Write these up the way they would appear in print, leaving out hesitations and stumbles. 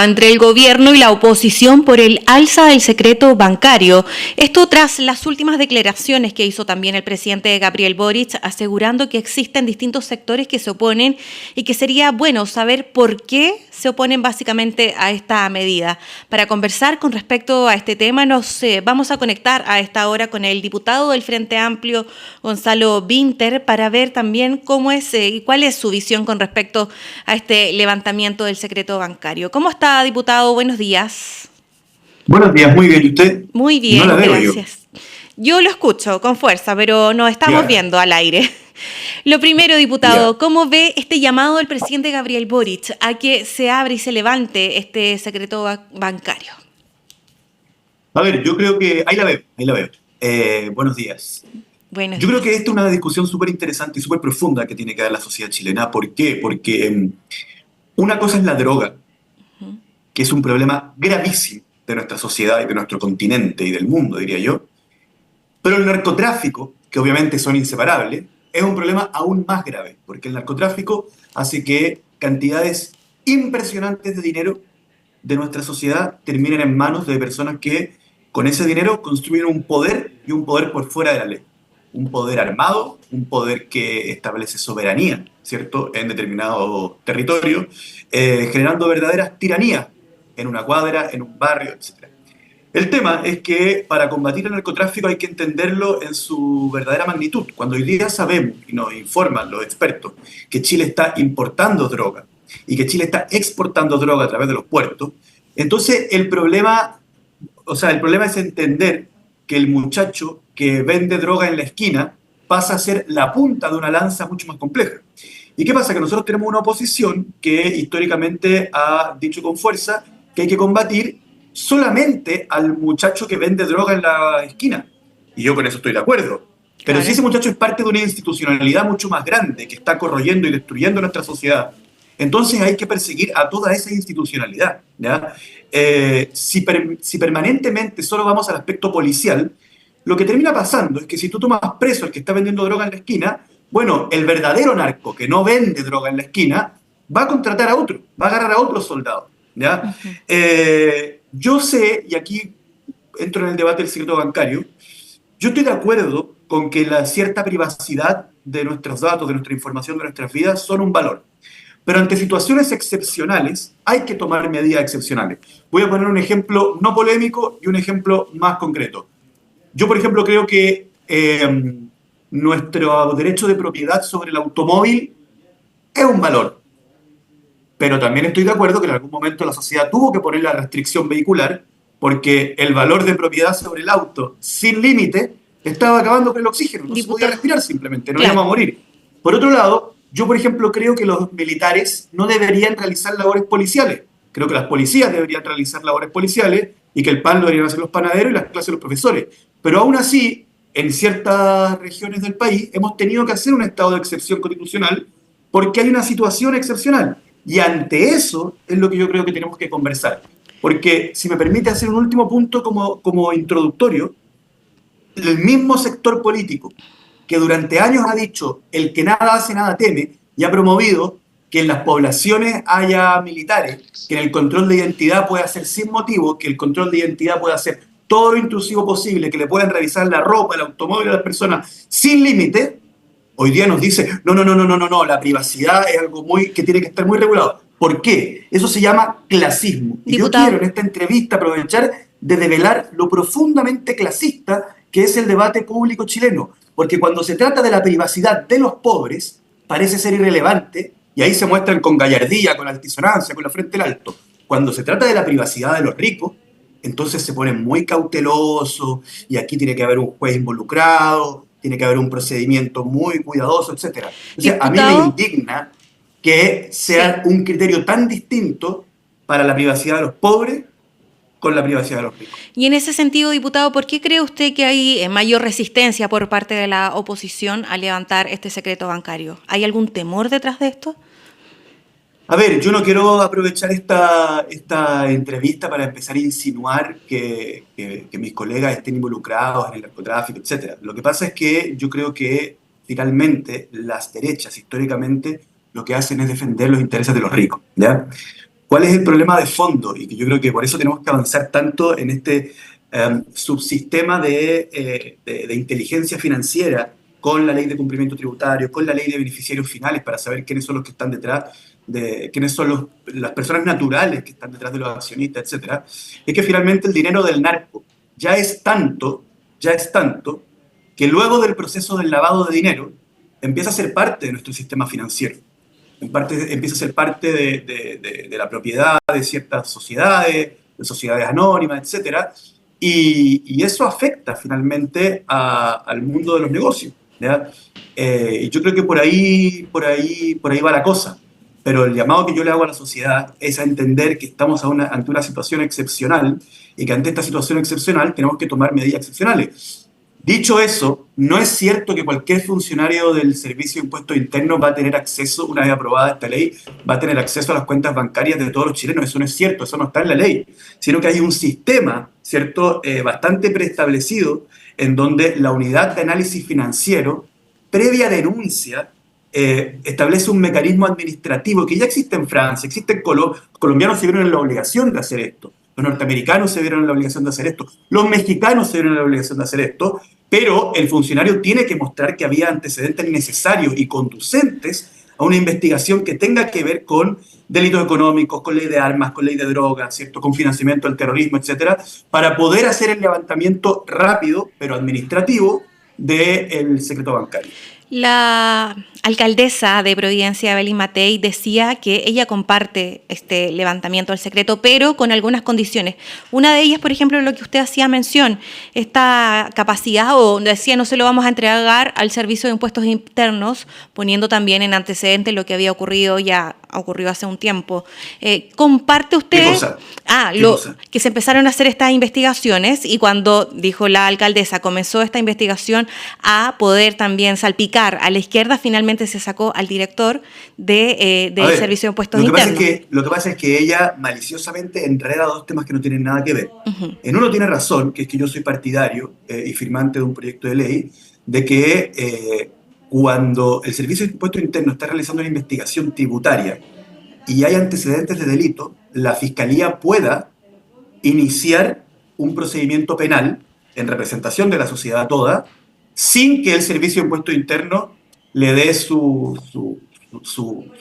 Entre el gobierno y la oposición por el alza del secreto bancario. Esto tras las últimas declaraciones que hizo también el presidente Gabriel Boric, asegurando que existen distintos sectores que se oponen y que sería bueno saber por qué se oponen básicamente a esta medida. Para conversar con respecto a este tema, nos vamos a conectar a esta hora con el diputado del Frente Amplio, Gonzalo Vinter, para ver también cómo es y cuál es su visión con respecto a este levantamiento del secreto bancario. ¿Cómo está, diputado? Buenos días. Buenos días, muy bien. ¿Y usted? Muy bien, No la veo gracias. Yo lo escucho con fuerza, pero nos estamos viendo al aire. Lo primero, diputado, ¿cómo ve este llamado del presidente Gabriel Boric a que se abra y se levante este secreto bancario? A ver, yo creo que... Ahí la veo. Buenos días. Buenos Yo creo días. que esta es una discusión súper interesante y súper profunda que tiene que dar la sociedad chilena. ¿Por qué? Porque una cosa es la droga, que es un problema gravísimo de nuestra sociedad y de nuestro continente y del mundo, diría yo. Pero el narcotráfico, que obviamente son inseparables, es un problema aún más grave, porque el narcotráfico hace que cantidades impresionantes de dinero de nuestra sociedad terminen en manos de personas que con ese dinero construyen un poder y un poder por fuera de la ley. Un poder armado, un poder que establece soberanía, ¿cierto?, en determinado territorio, generando verdaderas tiranías en una cuadra, en un barrio, etc. El tema es que para combatir el narcotráfico hay que entenderlo en su verdadera magnitud. Cuando hoy día sabemos, y nos informan los expertos, que Chile está importando droga y que Chile está exportando droga a través de los puertos, entonces el problema es entender que el muchacho que vende droga en la esquina pasa a ser la punta de una lanza mucho más compleja. ¿Y qué pasa? Que nosotros tenemos una oposición que históricamente ha dicho con fuerza que hay que combatir solamente al muchacho que vende droga en la esquina. Y yo con eso estoy de acuerdo. Pero Claro. si ese muchacho es parte de una institucionalidad mucho más grande que está corroyendo y destruyendo nuestra sociedad, entonces hay que perseguir a toda esa institucionalidad, ¿ya? Si permanentemente solo vamos al aspecto policial, lo que termina pasando es que si tú tomas preso al que está vendiendo droga en la esquina, bueno, el verdadero narco que no vende droga en la esquina va a contratar a otro, va a agarrar a otros soldados, ¿ya? Yo sé, y aquí entro en el debate del secreto bancario, yo estoy de acuerdo con que la cierta privacidad de nuestros datos, de nuestra información, de nuestras vidas, son un valor. Pero ante situaciones excepcionales hay que tomar medidas excepcionales. Voy a poner un ejemplo no polémico y un ejemplo más concreto. Yo, por ejemplo, creo que nuestro derecho de propiedad sobre el automóvil es un valor. Pero también estoy de acuerdo que en algún momento la sociedad tuvo que poner la restricción vehicular porque el valor de propiedad sobre el auto sin límite estaba acabando con el oxígeno. No se podía respirar simplemente, no íbamos a morir. Por otro lado, yo, por ejemplo, creo que los militares no deberían realizar labores policiales. Creo que las policías deberían realizar labores policiales y que el pan lo deberían hacer los panaderos y las clases los profesores. Pero aún así, en ciertas regiones del país hemos tenido que hacer un estado de excepción constitucional porque hay una situación excepcional. Y ante eso es lo que yo creo que tenemos que conversar. Porque, si me permite hacer un último punto como introductorio, el mismo sector político que durante años ha dicho el que nada hace, nada teme, y ha promovido que en las poblaciones haya militares, que en el control de identidad pueda ser sin motivo, que el control de identidad pueda ser todo lo intrusivo posible, que le puedan revisar la ropa, el automóvil a las personas sin límite, hoy día nos dice, no, la privacidad es algo que tiene que estar muy regulado. ¿Por qué? Eso se llama clasismo. Y yo quiero en esta entrevista aprovechar de develar lo profundamente clasista que es el debate público chileno. Porque cuando se trata de la privacidad de los pobres, parece ser irrelevante, y ahí se muestran con gallardía, con altisonancia, con la frente en alto. Cuando se trata de la privacidad de los ricos, entonces se ponen muy cautelosos, y aquí tiene que haber un juez involucrado, tiene que haber un procedimiento muy cuidadoso, etc. O sea, a mí me indigna que sea un criterio tan distinto para la privacidad de los pobres con la privacidad de los ricos. Y en ese sentido, diputado, ¿por qué cree usted que hay mayor resistencia por parte de la oposición a levantar este secreto bancario? ¿Hay algún temor detrás de esto? A ver, yo no quiero aprovechar esta entrevista para empezar a insinuar que mis colegas estén involucrados en el narcotráfico, etc. Lo que pasa es que yo creo que finalmente las derechas, históricamente, lo que hacen es defender los intereses de los ricos, ¿ya? ¿Cuál es el problema de fondo? Y que yo creo que por eso tenemos que avanzar tanto en este subsistema de inteligencia financiera, con la ley de cumplimiento tributario, con la ley de beneficiarios finales, para saber quiénes son los que están detrás, quiénes son las personas naturales que están detrás de los accionistas, etcétera. Es que finalmente el dinero del narco ya es tanto, que luego del proceso del lavado de dinero empieza a ser parte de nuestro sistema financiero. En parte empieza a ser parte de la propiedad de ciertas sociedades, de sociedades anónimas, etcétera, y eso afecta finalmente al mundo de los negocios, ¿ya? Y yo creo que por ahí va la cosa. Pero el llamado que yo le hago a la sociedad es a entender que estamos ante una situación excepcional y que ante esta situación excepcional tenemos que tomar medidas excepcionales. Dicho eso, no es cierto que cualquier funcionario del Servicio de Impuestos Internos va a tener acceso, una vez aprobada esta ley, va a tener acceso a las cuentas bancarias de todos los chilenos. Eso no es cierto, eso no está en la ley, sino que hay un sistema, ¿cierto?, bastante preestablecido, en donde la unidad de análisis financiero, previa denuncia, establece un mecanismo administrativo que ya existe en Francia, existe en colombianos se vieron en la obligación de hacer esto. Los norteamericanos se vieron en la obligación de hacer esto, los mexicanos se vieron en la obligación de hacer esto, pero el funcionario tiene que mostrar que había antecedentes necesarios y conducentes a una investigación que tenga que ver con delitos económicos, con ley de armas, con ley de drogas, ¿cierto?, con financiamiento del terrorismo, etcétera, para poder hacer el levantamiento rápido, pero administrativo, del secreto bancario. La alcaldesa de Providencia, Evelyn Matei, decía que ella comparte este levantamiento del secreto, pero con algunas condiciones. Una de ellas, por ejemplo, lo que usted hacía mención, esta capacidad, o decía, no se lo vamos a entregar al Servicio de Impuestos Internos, poniendo también en antecedente lo que había ocurrido, ya ocurrió hace un tiempo. ¿Comparte usted? ¿Qué cosa? Que se empezaron a hacer estas investigaciones y cuando, dijo la alcaldesa, comenzó esta investigación a poder también salpicar a la izquierda, finalmente se sacó al director del Servicio de Impuestos Internos. Lo que pasa es que ella maliciosamente enreda dos temas que no tienen nada que ver. Uh-huh. En uno tiene razón, que es que yo soy partidario y firmante de un proyecto de ley, de que cuando el Servicio de Impuestos Internos está realizando una investigación tributaria y hay antecedentes de delito, la Fiscalía pueda iniciar un procedimiento penal en representación de la sociedad toda, sin que el Servicio de Impuestos Internos le dé su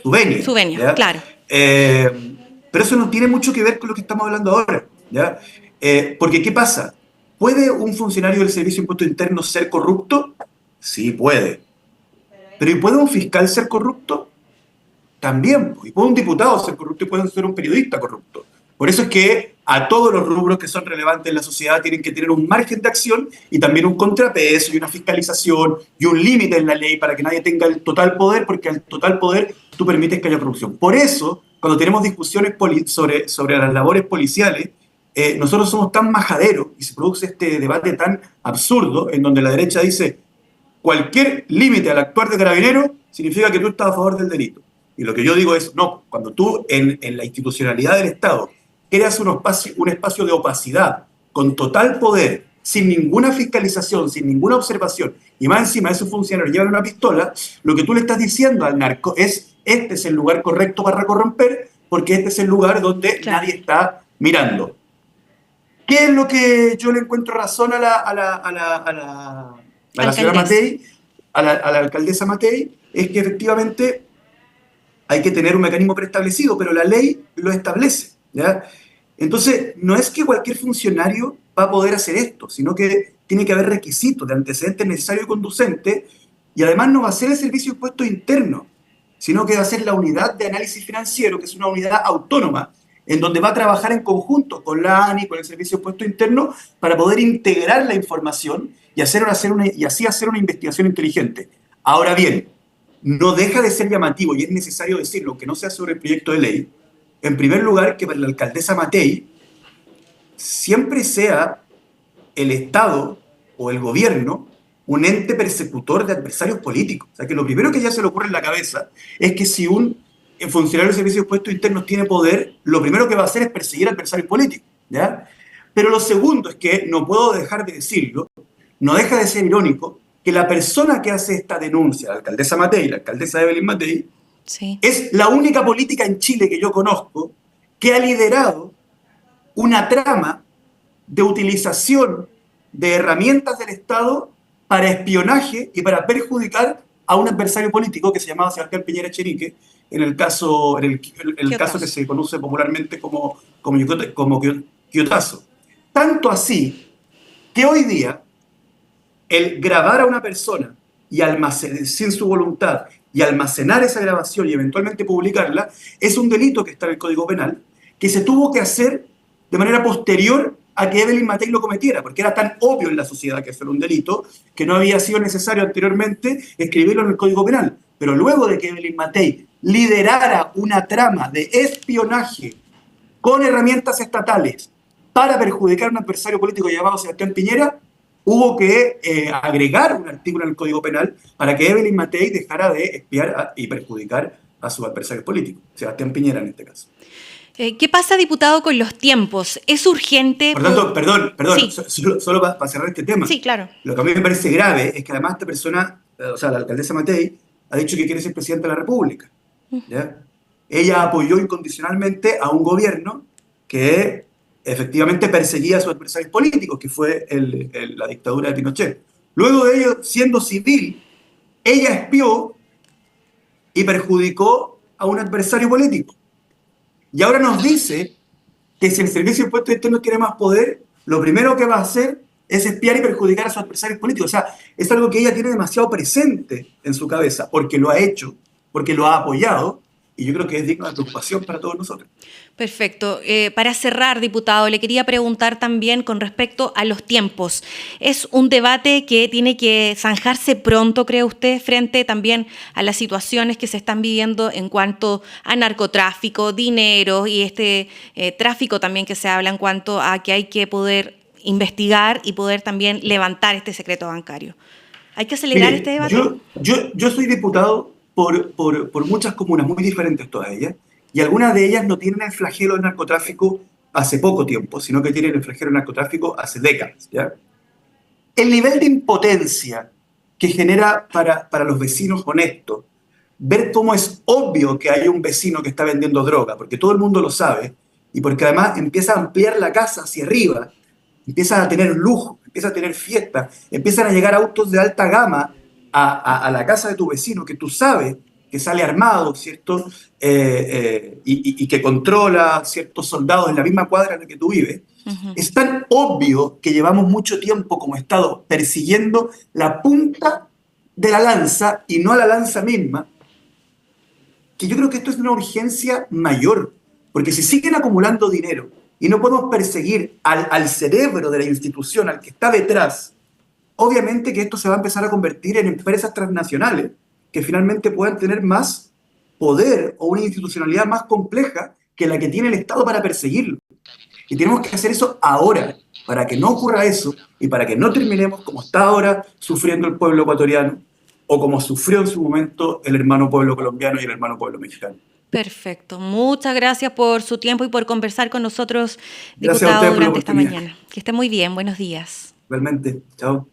venia. Su venia, ¿ya? Claro. Pero eso no tiene mucho que ver con lo que estamos hablando ahora, ¿ya? Porque, ¿qué pasa? ¿Puede un funcionario del Servicio de Impuestos Internos ser corrupto? Sí, puede. ¿Pero y puede un fiscal ser corrupto? También. ¿Y puede un diputado ser corrupto y puede ser un periodista corrupto? Por eso es que a todos los rubros que son relevantes en la sociedad tienen que tener un margen de acción y también un contrapeso y una fiscalización y un límite en la ley para que nadie tenga el total poder, porque al total poder tú permites que haya corrupción. Por eso, cuando tenemos discusiones sobre las labores policiales, nosotros somos tan majaderos y se produce este debate tan absurdo en donde la derecha dice cualquier límite al actuar de carabinero significa que tú estás a favor del delito. Y lo que yo digo es, no, cuando tú en la institucionalidad del Estado creas un espacio de opacidad, con total poder, sin ninguna fiscalización, sin ninguna observación, y más encima esos funcionarios llevan una pistola, lo que tú le estás diciendo al narco es, este es el lugar correcto para corromper, porque este es el lugar donde nadie está mirando. ¿Qué es lo que yo le encuentro razón a la señora Matei, a la alcaldesa Matei? Es que efectivamente hay que tener un mecanismo preestablecido, pero la ley lo establece, ¿ya? Entonces, no es que cualquier funcionario va a poder hacer esto, sino que tiene que haber requisitos de antecedentes necesarios y conducentes, y además no va a ser el Servicio de Impuestos Internos, sino que va a ser la unidad de análisis financiero, que es una unidad autónoma, en donde va a trabajar en conjunto con la ANI, con el Servicio de Impuestos Internos, para poder integrar la información y así hacer una investigación inteligente. Ahora bien, no deja de ser llamativo, y es necesario decirlo, aunque no sea sobre el proyecto de ley, en primer lugar, que para la alcaldesa Matei siempre sea el Estado o el gobierno un ente persecutor de adversarios políticos. O sea, que lo primero que ya se le ocurre en la cabeza es que si un funcionario del Servicio de Impuestos Internos tiene poder, lo primero que va a hacer es perseguir adversarios políticos, ¿ya? Pero lo segundo es que, no puedo dejar de decirlo, no deja de ser irónico, que la persona que hace esta denuncia, la alcaldesa Matei, la alcaldesa Evelyn Matei, sí, es la única política en Chile que yo conozco que ha liderado una trama de utilización de herramientas del Estado para espionaje y para perjudicar a un adversario político que se llamaba Sebastián Piñera Echenique, en el caso, el caso que se conoce popularmente como Quiotazo. Tanto así que hoy día el grabar a una persona y almacenar sin su voluntad y almacenar esa grabación y eventualmente publicarla es un delito que está en el Código Penal que se tuvo que hacer de manera posterior a que Evelyn Matei lo cometiera, porque era tan obvio en la sociedad que eso era un delito que no había sido necesario anteriormente escribirlo en el Código Penal. Pero luego de que Evelyn Matei liderara una trama de espionaje con herramientas estatales para perjudicar a un adversario político llamado Sebastián Piñera, hubo que agregar un artículo en el Código Penal para que Evelyn Matei dejara de espiar y perjudicar a sus adversarios políticos, Sebastián Piñera en este caso. ¿Qué pasa, diputado, con los tiempos? ¿Es urgente? Por tanto, perdón, Sí. solo para cerrar este tema. Sí, claro. Lo que a mí me parece grave es que además esta persona, o sea, la alcaldesa Matei, ha dicho que quiere ser presidenta de la República. ¿Ya? Ella apoyó incondicionalmente a un gobierno que efectivamente perseguía a sus adversarios políticos, que fue la dictadura de Pinochet. Luego de ello, siendo civil, ella espió y perjudicó a un adversario político. Y ahora nos dice que si el Servicio de Impuestos Internos tiene más poder, lo primero que va a hacer es espiar y perjudicar a sus adversarios políticos. O sea, es algo que ella tiene demasiado presente en su cabeza, porque lo ha hecho, porque lo ha apoyado, y yo creo que es digno de preocupación para todos nosotros. Perfecto. Para cerrar, diputado, le quería preguntar también con respecto a los tiempos. ¿Es un debate que tiene que zanjarse pronto, cree usted, frente también a las situaciones que se están viviendo en cuanto a narcotráfico, dinero y este tráfico también que se habla en cuanto a que hay que poder investigar y poder también levantar este secreto bancario? ¿Hay que acelerar este debate? Yo soy diputado por muchas comunas muy diferentes todas ellas, y algunas de ellas no tienen el flagelo del narcotráfico hace poco tiempo, sino que tienen el flagelo del narcotráfico hace décadas. ¿Ya? El nivel de impotencia que genera para los vecinos honestos ver cómo es obvio que hay un vecino que está vendiendo droga, porque todo el mundo lo sabe, y porque además empieza a ampliar la casa hacia arriba, empiezan a tener lujo, empiezan a tener fiesta, empiezan a llegar autos de alta gama a la casa de tu vecino, que tú sabes que sale armado, ¿cierto? Y que controla ciertos soldados en la misma cuadra en la que tú vives. Es tan obvio que llevamos mucho tiempo como Estado persiguiendo la punta de la lanza y no a la lanza misma, que yo creo que esto es una urgencia mayor, porque si siguen acumulando dinero y no podemos perseguir al cerebro de la institución, al que está detrás, obviamente que esto se va a empezar a convertir en empresas transnacionales que finalmente puedan tener más poder o una institucionalidad más compleja que la que tiene el Estado para perseguirlo. Y tenemos que hacer eso ahora, para que no ocurra eso y para que no terminemos como está ahora sufriendo el pueblo ecuatoriano o como sufrió en su momento el hermano pueblo colombiano y el hermano pueblo mexicano. Perfecto. Muchas gracias por su tiempo y por conversar con nosotros, Gracias a diputado, ustedes por la durante esta oportunidad. mañana. Que esté muy bien. Buenos días. Realmente. Chao.